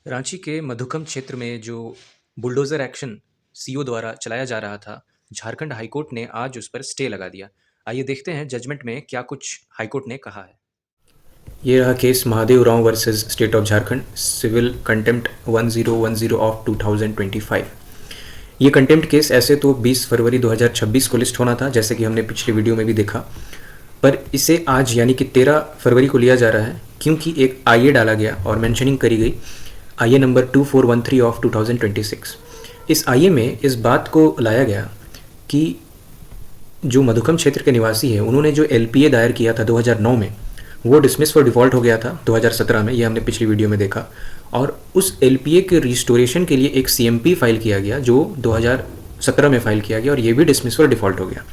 रांची के मधुकम क्षेत्र में जो बुलडोज़र एक्शन सीओ द्वारा चलाया जा रहा था, झारखंड हाईकोर्ट ने आज उस पर स्टे लगा दिया। आइए देखते हैं जजमेंट में क्या कुछ हाईकोर्ट ने कहा है। ये रहा case Mahadev Rao versus state of Jharkhand, civil contempt 1010 of 2025। ये कंटेम्प्ट केस ऐसे तो 20 फरवरी 2026 को लिस्ट होना था, जैसे कि हमने पिछले वीडियो में भी देखा, पर इसे आज यानी कि 13 फरवरी को लिया जा रहा है, क्योंकि एक आईए डाला गया और मेंशनिंग करी गई, आईए नंबर 2413 ऑफ 2026। इस आईए में इस बात को लाया गया कि जो मधुकम क्षेत्र के निवासी हैं, उन्होंने जो एलपीए दायर किया था 2009 में, वो डिसमिस फॉर डिफ़ॉल्ट हो गया था 2017 में, ये हमने पिछली वीडियो में देखा। और उस एलपीए के रिस्टोरेशन के लिए एक सीएमपी फाइल किया गया जो 2017 में फाइल किया गया, और ये भी डिसमिस फॉर डिफ़ॉल्ट हो गया।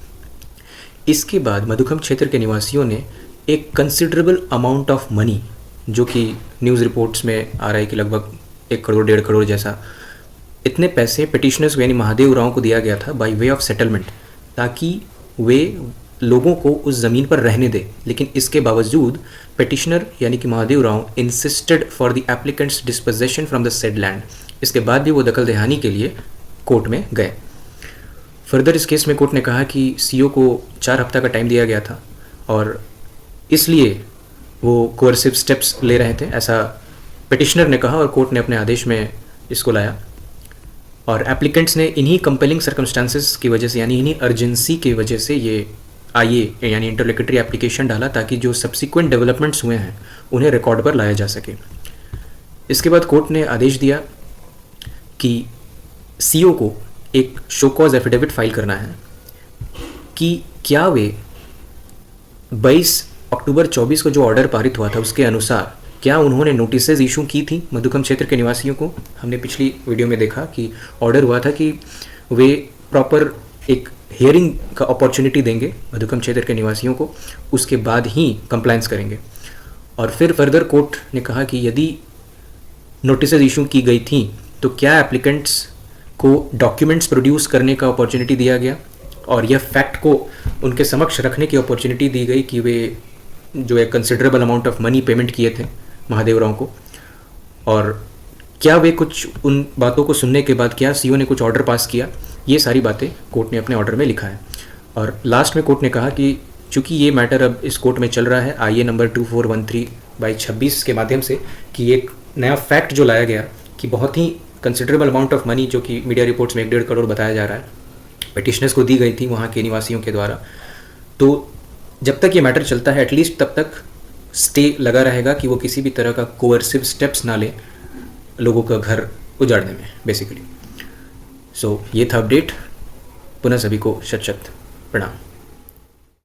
इसके बाद मधुकम क्षेत्र के निवासियों ने एक कंसिडरेबल अमाउंट ऑफ मनी, जो कि न्यूज़ रिपोर्ट्स में आ रहा है कि लगभग 1 करोड़ 1.5 करोड़ जैसा, इतने पैसे पिटिशनर्स को यानी महादेव राव को दिया गया था बाय वे ऑफ सेटलमेंट, ताकि वे लोगों को उस ज़मीन पर रहने दे। लेकिन इसके बावजूद पिटिशनर यानी कि Mahadev Rao insisted for the applicants disposition from the said land. इसके बाद भी वो दखल दहानी के लिए कोर्ट में गए। फर्दर इस केस में कोर्ट ने कहा कि सीओ को 4 हफ्ता का टाइम दिया गया था और इसलिए वो कोर्सिव स्टेप्स ले रहे थे, ऐसा पिटिशनर ने कहा, और कोर्ट ने अपने आदेश में इसको लाया। और एप्लीकेंट्स ने इन्हीं कंपेलिंग सर्कमस्टांसेस की वजह से यानी इन्हीं अर्जेंसी की वजह से ये आईए यानी इंटरलोक्यूटरी एप्लीकेशन डाला, ताकि जो सब्सिक्वेंट डेवलपमेंट्स हुए हैं उन्हें रिकॉर्ड पर लाया जा सके। इसके बाद कोर्ट ने आदेश दिया कि सीओ को एक शो कॉज एफिडेविट फाइल करना है कि क्या वे 22 अक्टूबर 24 को जो ऑर्डर पारित हुआ था उसके अनुसार क्या उन्होंने नोटिसेज इशू की थी मधुकम क्षेत्र के निवासियों को। हमने पिछली वीडियो में देखा कि ऑर्डर हुआ था कि वे प्रॉपर एक हियरिंग का अपॉर्चुनिटी देंगे मधुकम क्षेत्र के निवासियों को, उसके बाद ही कंप्लायंस करेंगे। और फिर फर्दर कोर्ट ने कहा कि यदि नोटिसेज इशू की गई थी तो क्या एप्लीकेंट्स को डॉक्यूमेंट्स प्रोड्यूस करने का अपॉर्चुनिटी दिया गया, और यह फैक्ट को उनके समक्ष रखने की अपॉर्चुनिटी दी गई कि वे जो एक considerable amount of money payment किए थे महादेव राव को, और क्या वे कुछ उन बातों को सुनने के बाद क्या सीओ ने कुछ ऑर्डर पास किया। ये सारी बातें कोर्ट ने अपने ऑर्डर में लिखा है। और लास्ट में कोर्ट ने कहा कि चूँकि ये मैटर अब इस कोर्ट में चल रहा है आईए नंबर 2413/26 के माध्यम से, कि एक नया फैक्ट जो लाया गया कि बहुत ही कंसिडरेबल अमाउंट ऑफ मनी, जो कि मीडिया रिपोर्ट्स में 1.5 करोड़ बताया जा रहा है, पिटिशनर्स को दी गई थी वहाँ के निवासियों के द्वारा। तो जब तक ये मैटर चलता है एटलीस्ट तब तक स्टे लगा रहेगा कि वो किसी भी तरह का कोअर्सिव स्टेप्स ना ले लोगों का घर उजाड़ने में बेसिकली। सो ये था अपडेट। पुनः सभी को शत शत प्रणाम।